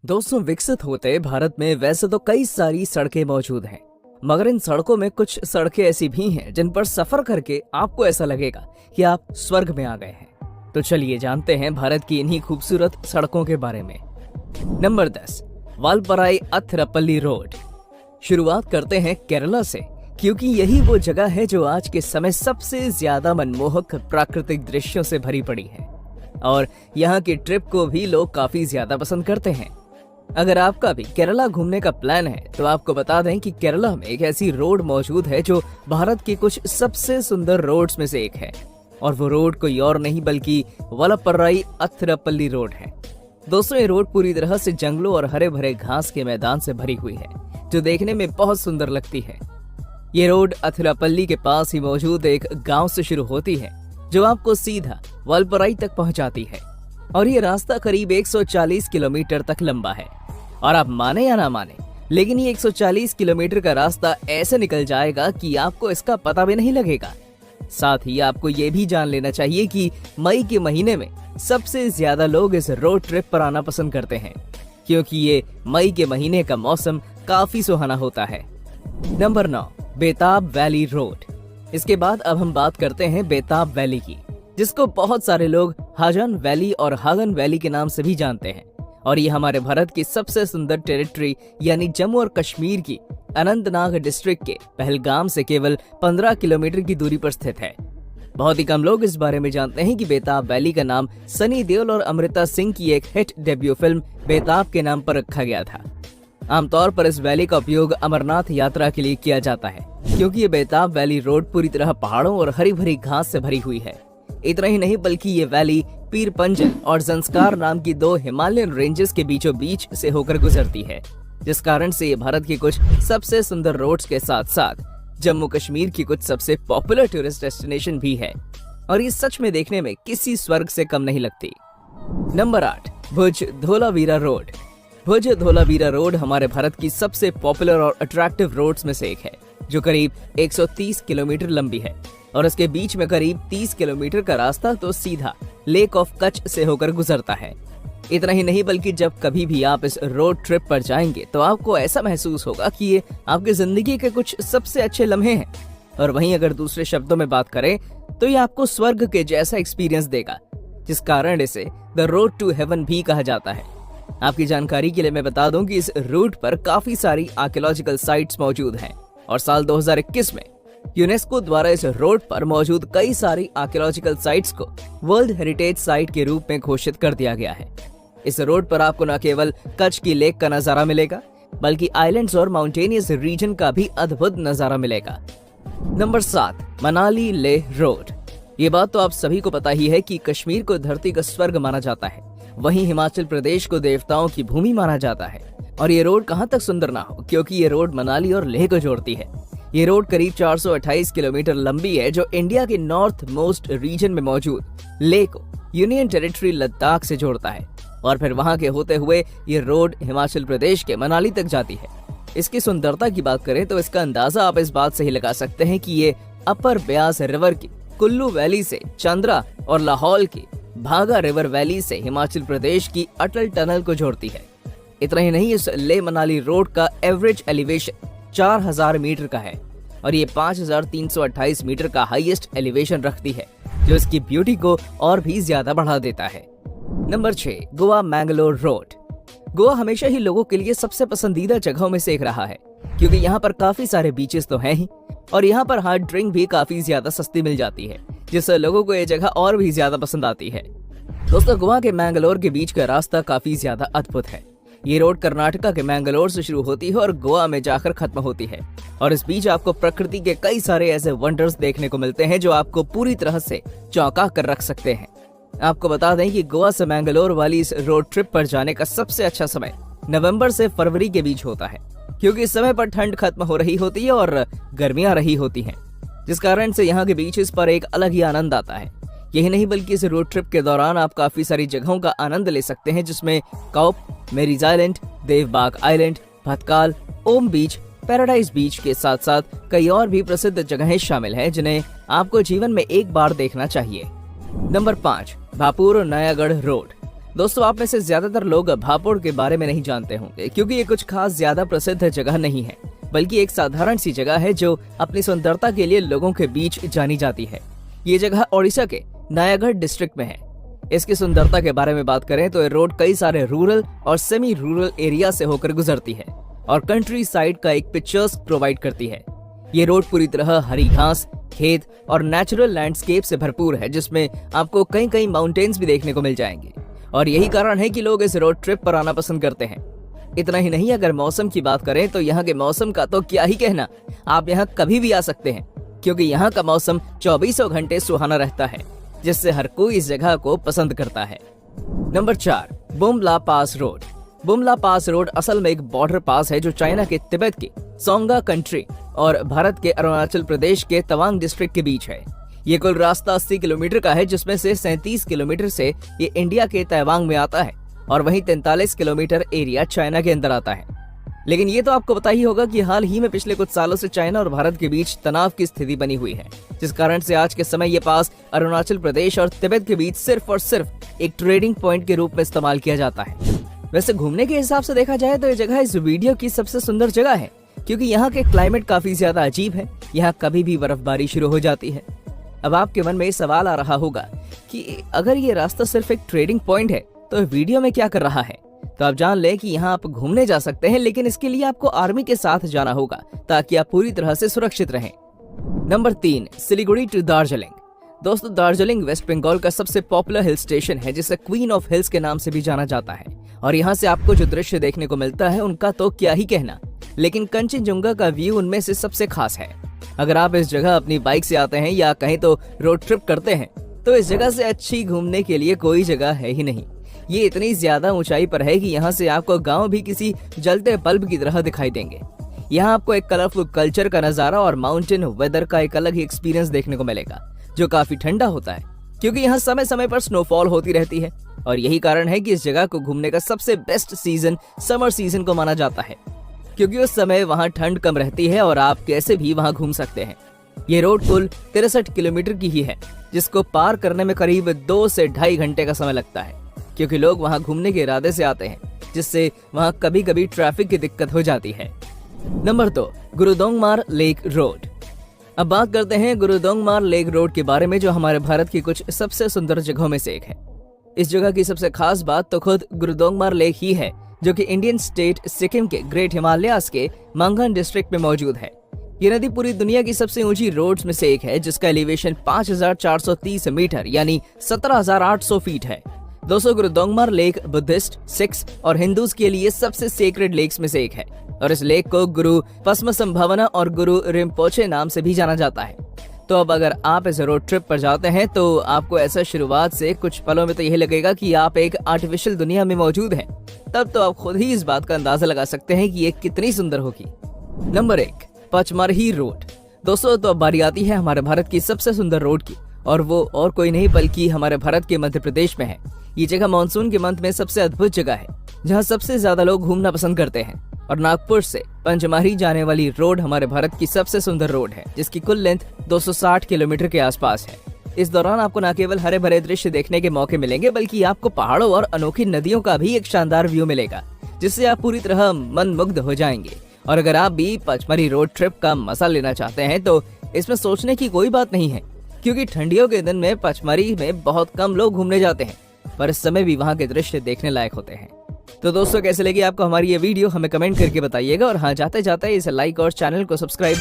दोस्तों, विकसित होते भारत में वैसे तो कई सारी सड़कें मौजूद हैं, मगर इन सड़कों में कुछ सड़कें ऐसी भी हैं जिन पर सफर करके आपको ऐसा लगेगा कि आप स्वर्ग में आ गए हैं। तो चलिए जानते हैं भारत की इन्हीं खूबसूरत सड़कों के बारे में। Number 10, Valparai Athirappilly road. शुरुआत करते हैं केरला से, क्योंकि यही वो जगह है जो आज के समय सबसे ज्यादा मनमोहक प्राकृतिक दृश्यों से भरी पड़ी है और यहाँ की ट्रिप को भी लोग काफी ज्यादा पसंद करते हैं। अगर आपका भी केरला घूमने का प्लान है तो आपको बता दें कि केरला में एक ऐसी रोड मौजूद है जो भारत की कुछ सबसे सुंदर रोड्स में से एक है, और वो रोड कोई और नहीं बल्कि वालपराई अथरपल्ली रोड है। दोस्तों, ये रोड पूरी तरह से जंगलों और हरे भरे घास के मैदान से भरी हुई है, जो देखने में बहुत सुंदर लगती है। ये रोड अथरपल्ली के पास ही मौजूद एक गाँव से शुरू होती है, जो आपको सीधा वालपराई तक पहुंचाती है, और ये रास्ता करीब 140 किलोमीटर तक लंबा है। और आप माने या ना माने, लेकिन ये 140 किलोमीटर का रास्ता ऐसे निकल जाएगा कि आपको इसका पता भी नहीं लगेगा। साथ ही आपको ये भी जान लेना चाहिए कि मई के महीने में सबसे ज्यादा लोग इस रोड ट्रिप पर आना पसंद करते हैं, क्योंकि ये मई के महीने का मौसम काफी सुहाना होता है। नंबर 9, बेताब वैली रोड। इसके बाद अब हम बात करते हैं बेताब वैली की, जिसको बहुत सारे लोग हाजन वैली और हागन वैली के नाम से भी जानते हैं, और ये हमारे भारत की सबसे सुंदर टेरिटरी यानी जम्मू और कश्मीर की अनंतनाग डिस्ट्रिक्ट के पहलगाम से केवल 15 किलोमीटर की दूरी पर स्थित है। बहुत ही कम लोग इस बारे में जानते हैं कि बेताब वैली का नाम सनी देओल और अमृता सिंह की एक हिट डेब्यू फिल्म बेताब के नाम पर रखा गया था। आमतौर पर इस वैली का उपयोग अमरनाथ यात्रा के लिए किया जाता है, क्योंकि ये बेताब वैली रोड पूरी तरह पहाड़ों और हरी भरी घास से भरी हुई है। इतना ही नहीं बल्कि ये वैली पीर पंजल और जंस्कार नाम की दो हिमालयन रेंजेस के बीचों बीच से होकर गुजरती है, जिस कारण से ये भारत की कुछ सबसे सुंदर रोड्स के साथ साथ जम्मू कश्मीर की कुछ सबसे पॉपुलर टूरिस्ट डेस्टिनेशन भी है, और ये सच में देखने में किसी स्वर्ग से कम नहीं लगती। नंबर 8, भुज धोलावीरा रोड। भुज धोलावीरा रोड हमारे भारत की सबसे पॉपुलर और अट्रैक्टिव रोड्स में से एक है, जो करीब 130 किलोमीटर लंबी है, और इसके बीच में करीब 30 किलोमीटर का रास्ता तो सीधा लेक ऑफ कच्छ से होकर गुजरता है। इतना ही नहीं बल्कि जब कभी भी आप इस रोड ट्रिप पर जाएंगे तो आपको ऐसा महसूस होगा कि ये आपकी जिंदगी के कुछ सबसे अच्छे लम्हे हैं, और वहीं अगर दूसरे शब्दों में बात करें तो ये आपको स्वर्ग के जैसा एक्सपीरियंस देगा, जिस कारण इसे द रोड टू हेवन भी कहा जाता है। आपकी जानकारी के लिए मैं बता दूं कि इस रूट पर काफी सारी आर्कियोलॉजिकल साइट्स मौजूद हैं, और साल 2021 में यूनेस्को द्वारा इस रोड पर मौजूद कई सारी आर्कियोलॉजिकल साइट्स को वर्ल्ड हेरिटेज साइट के रूप में घोषित कर दिया गया है। इस रोड पर आपको न केवल कच्छ की लेक का नजारा मिलेगा, बल्कि आइलैंड्स और माउंटेनियस रीजन का भी अद्भुत नजारा मिलेगा। Number 7, Manali Leh road. ये बात तो आप सभी को पता ही है कि कश्मीर को धरती का स्वर्ग माना जाता है, वहीं हिमाचल प्रदेश को देवताओं की भूमि माना जाता है। और ये रोड कहां तक सुंदर ना हो, क्योंकि ये रोड मनाली और लेह को जोड़ती है। ये रोड करीब 428 किलोमीटर लंबी है, जो इंडिया के नॉर्थ मोस्ट रीजन में मौजूद लेह को यूनियन टेरिटरी लद्दाख से जोड़ता है, और फिर वहां के होते हुए ये रोड हिमाचल प्रदेश के मनाली तक जाती है। इसकी सुंदरता की बात करें तो इसका अंदाजा आप इस बात से ही लगा सकते हैं कि ये अपर ब्यास रिवर की कुल्लू वैली से चंद्रा और लाहौल की भागा रिवर वैली से हिमाचल प्रदेश की अटल टनल को जोड़ती है। इतना ही नहीं, इस लेह मनाली रोड का एवरेज एलिवेशन 4000 मीटर का है, और ये 5328 मीटर का हाईएस्ट एलिवेशन रखती है, जो इसकी ब्यूटी को और भी ज्यादा बढ़ा देता है। Number 6, Goa Mangalore road. गोवा हमेशा ही लोगों के लिए सबसे पसंदीदा जगहों में से एक रहा है, क्योंकि यहाँ पर काफी सारे बीचेस तो हैं ही, और यहाँ पर हार्ड ड्रिंक भी काफी ज्यादा सस्ती मिल जाती है, जिससे लोगों को ये जगह और भी ज्यादा पसंद आती है। दोस्तों, गोवा के मैंगलोर के बीच का रास्ता काफी ज्यादा अद्भुत है। ये रोड कर्नाटका के मैंगलोर से शुरू होती है और गोवा में जाकर खत्म होती है, और इस बीच आपको प्रकृति के कई सारे ऐसे वंडर्स देखने को मिलते हैं जो आपको पूरी तरह से चौंका कर रख सकते हैं। आपको बता दें कि गोवा से मैंगलोर वाली इस रोड ट्रिप पर जाने का सबसे अच्छा समय नवंबर से फरवरी के बीच होता है, क्योंकि इस समय पर ठंड खत्म हो रही होती है और गर्मियां रही होती हैं, जिस कारण से यहाँ के बीचेस पर एक अलग ही आनंद आता है। यही नहीं बल्कि इस रोड ट्रिप के दौरान आप काफी सारी जगहों का आनंद ले सकते हैं, जिसमें Kaup, Mary's island, Devbagh island, Bhatkal, Om beach, paradise beach के साथ साथ कई और भी प्रसिद्ध जगहें शामिल हैं, जिन्हें आपको जीवन में एक बार देखना चाहिए। Number 5, Bhapur Nayagarh road. दोस्तों, आप में से ज्यादातर लोग भापोड़ के बारे में नहीं जानते होंगे, क्योंकि ये कुछ खास ज्यादा प्रसिद्ध जगह नहीं है, बल्कि एक साधारण सी जगह है जो अपनी सुंदरता के लिए लोगों के बीच जानी जाती है। ये जगह ओडिशा के नयागढ़ डिस्ट्रिक्ट में है। इसकी सुंदरता के बारे में बात करें तो ये रोड कई सारे रूरल और सेमी रूरल एरिया से होकर गुजरती है और कंट्री साइड का एक पिक्चर्स प्रोवाइड करती है। ये रोड पूरी तरह हरी घास, खेत और नेचुरल लैंडस्केप से भरपूर है, जिसमें आपको कई कई माउंटेन्स भी देखने को मिल जाएंगे और यही कारण है कि लोग इस रोड ट्रिप पर आना पसंद करते हैं। इतना ही नहीं, अगर मौसम की बात करें तो यहाँ के मौसम का तो क्या ही कहना, आप यहाँ कभी भी आ सकते हैं, क्योंकि यहाँ का मौसम 24 घंटे सुहाना रहता है, जिससे हर कोई इस जगह को पसंद करता है। नंबर 4, बुमला पास रोड। बुमला पास रोड असल में एक बॉर्डर पास है जो चाइना के तिब्बत के सोंगा कंट्री और भारत के अरुणाचल प्रदेश के तवांग डिस्ट्रिक्ट के बीच है। ये कुल रास्ता 80 किलोमीटर का है, जिसमें से 37 किलोमीटर से ये इंडिया के तवांग में आता है और वहीं 43 किलोमीटर एरिया चाइना के अंदर आता है। लेकिन ये तो आपको पता ही होगा कि हाल ही में पिछले कुछ सालों से चाइना और भारत के बीच तनाव की स्थिति बनी हुई है, जिस कारण से आज के समय ये पास अरुणाचल प्रदेश और तिब्बत के बीच सिर्फ और सिर्फ एक ट्रेडिंग पॉइंट के रूप में इस्तेमाल किया जाता है। वैसे घूमने के हिसाब से देखा जाए तो ये जगह इस वीडियो की सबसे सुंदर जगह है, क्योंकि यहाँ के क्लाइमेट काफी ज्यादा अजीब है। यहाँ कभी भी बर्फबारी शुरू हो जाती है। अब आपके मन में ये सवाल आ रहा होगा कि अगर ये रास्ता सिर्फ एक ट्रेडिंग पॉइंट है तो वीडियो में क्या कर रहा है। तो आप जान लें कि यहाँ आप घूमने जा सकते हैं, लेकिन इसके लिए आपको आर्मी के साथ जाना होगा ताकि आप पूरी तरह से सुरक्षित रहें। Number 3, Siliguri to Darjeeling. दोस्तों, दार्जिलिंग वेस्ट बंगाल का सबसे पॉपुलर हिल स्टेशन है, जिसे क्वीन ऑफ हिल्स के नाम से भी जाना जाता है और यहाँ से आपको जो दृश्य देखने को मिलता है उनका तो क्या ही कहना, लेकिन कंचनजुंगा का व्यू उनमें से सबसे खास है। अगर आप इस जगह अपनी बाइक से आते हैं या कहीं तो रोड ट्रिप करते हैं तो इस जगह से अच्छी घूमने के लिए कोई जगह है ही नहीं। ये इतनी ज्यादा ऊंचाई पर है कि यहाँ से आपको गांव भी किसी जलते बल्ब की तरह दिखाई देंगे। यहाँ आपको एक कलरफुल कल्चर का नजारा और माउंटेन वेदर का एक अलग ही एक्सपीरियंस देखने को मिलेगा, जो काफी ठंडा होता है, क्योंकि यहाँ समय समय पर स्नोफॉल होती रहती है और यही कारण है कि इस जगह को घूमने का सबसे बेस्ट सीजन समर सीजन को माना जाता है, क्योंकि उस समय वहाँ ठंड कम रहती है और आप कैसे भी वहाँ घूम सकते हैं। ये रोड कुल 63 किलोमीटर की ही है, जिसको पार करने में करीब 2 से 2.5 घंटे का समय लगता है, क्योंकि लोग वहाँ घूमने के इरादे से आते हैं, जिससे वहाँ कभी कभी ट्रैफिक की दिक्कत हो जाती है। Number 2, Gurudongmar lake road. अब बात करते हैं गुरुदोंगमार लेक रोड के बारे में, जो हमारे भारत की कुछ सबसे सुंदर जगहों में से एक है। इस जगह की सबसे खास बात तो खुद गुरुदोंगमार लेक ही है, जो कि इंडियन स्टेट सिक्किम के ग्रेट हिमालयाज के मांगन डिस्ट्रिक्ट में मौजूद है। ये नदी पूरी दुनिया की सबसे ऊंची रोड्स में से एक है, जिसका एलिवेशन 5430 मीटर यानी 17800 फीट है। दोस्तों, गुरुदोंगमार लेक बुद्धिस्ट, सिख्स और हिंदूज के लिए सबसे सेक्रेड लेक्स में से एक है और इस लेक को गुरु पद्मसंभवना और गुरु रिम्पोचे नाम से भी जाना जाता है। तो अब अगर आप इस रोड ट्रिप पर जाते हैं तो आपको ऐसा शुरुआत से कुछ पलों में तो यही लगेगा कि आप एक आर्टिफिशियल दुनिया में मौजूद हैं। तब तो आप खुद ही इस बात का अंदाजा लगा सकते हैं कि ये कितनी सुंदर होगी। Number 1, Pachmarhi road. दोस्तों, तो अब बारी आती है हमारे भारत की सबसे सुंदर रोड की, और वो और कोई नहीं बल्कि हमारे भारत के मध्य प्रदेश में है। ये जगह मानसून के मंथ में सबसे अद्भुत जगह है, जहाँ सबसे ज्यादा लोग घूमना पसंद करते हैं। और नागपुर से पंचमरही जाने वाली रोड हमारे भारत की सबसे सुंदर रोड है, जिसकी कुल लेंथ 260 किलोमीटर के आसपास है। इस दौरान आपको न केवल हरे भरे दृश्य देखने के मौके मिलेंगे, बल्कि आपको पहाड़ों और अनोखी नदियों का भी एक शानदार व्यू मिलेगा, जिससे आप पूरी तरह मंत्रमुग्ध हो जाएंगे। और अगर आप भी पचमरही रोड ट्रिप का मजा लेना चाहते हैं तो इसमें सोचने की कोई बात नहीं है, क्योंकि ठंडियों के दिन में पचमरही में बहुत कम लोग घूमने जाते हैं, पर इस समय भी वहाँ के दृश्य देखने लायक होते हैं। तो दोस्तों, कैसे लगी आपको हमारी ये वीडियो, हमें कमेंट करके बताइएगा। और हाँ, जाते जाते इसे लाइक और चैनल को सब्सक्राइब